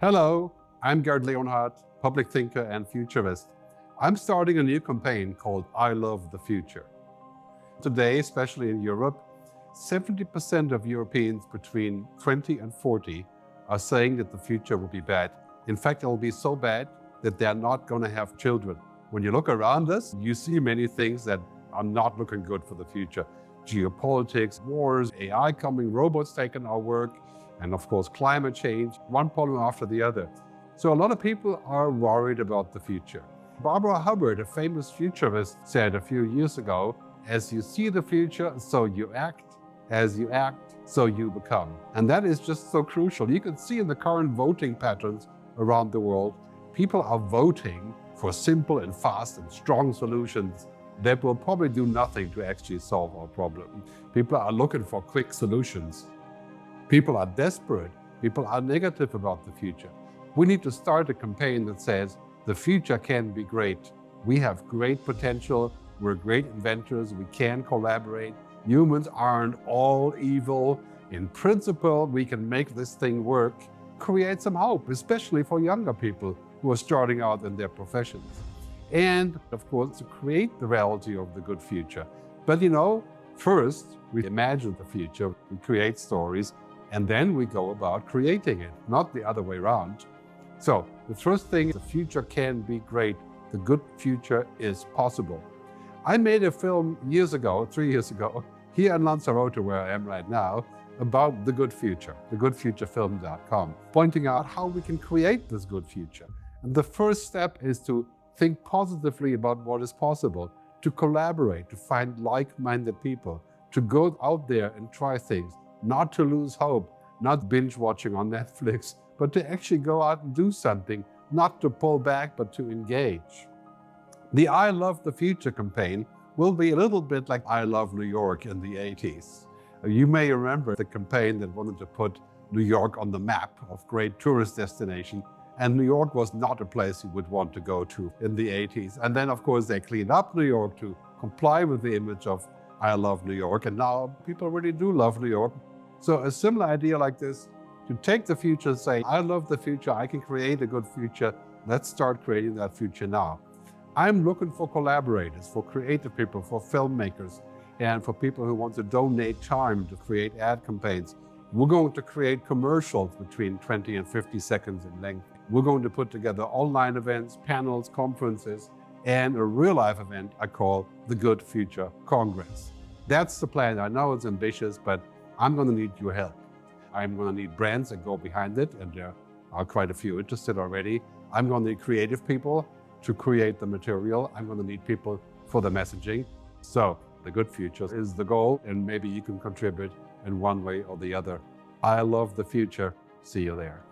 Hello, I'm Gerd Leonhard, public thinker and futurist. I'm starting a new campaign called I Love the Future. Today, especially in Europe, 70% of Europeans between 20 and 40 are saying that the future will be bad. In fact, it will be so bad that they're not going to have children. When you look around us, you see many things that are not looking good for the future. Geopolitics, wars, AI coming, robots taking our work, and of course, climate change, one problem after the other. So a lot of people are worried about the future. Barbara Hubbard, a famous futurist, said a few years ago, as you see the future, so you act. As you act, so you become. And that is just so crucial. You can see in the current voting patterns around the world, people are voting for simple and fast and strong solutions that will probably do nothing to actually solve our problem. People are looking for quick solutions. People are desperate. People are negative about the future. We need to start a campaign that says, the future can be great. We have great potential. We're great inventors. We can collaborate. Humans aren't all evil. In principle, we can make this thing work. Create some hope, especially for younger people who are starting out in their professions. And of course, to create the reality of the good future. But first we imagine the future, we create stories, and then we go about creating it, not the other way around. So the first thing, the future can be great. The good future is possible. I made a film 3 years ago, here in Lanzarote, where I am right now, about the good future, thegoodfuturefilm.com, pointing out how we can create this good future. And the first step is to think positively about what is possible, to collaborate, to find like-minded people, to go out there and try things, not to lose hope, not binge watching on Netflix, but to actually go out and do something, not to pull back, but to engage. The I Love the Future campaign will be a little bit like I Love New York in the 80s. You may remember the campaign that wanted to put New York on the map of great tourist destination, and New York was not a place you would want to go to in the 80s. And then, of course, they cleaned up New York to comply with the image of I Love New York, and now people really do love New York. So a similar idea like this, to take the future and say, I love the future, I can create a good future, let's start creating that future now. I'm looking for collaborators, for creative people, for filmmakers, and for people who want to donate time to create ad campaigns. We're going to create commercials between 20 and 50 seconds in length. We're going to put together online events, panels, conferences, and a real-life event I call the Good Future Congress. That's the plan. I know it's ambitious, but I'm going to need your help. I'm going to need brands that go behind it, and there are quite a few interested already. I'm going to need creative people to create the material. I'm going to need people for the messaging. So the good future is the goal, and maybe you can contribute in one way or the other. I love the future. See you there.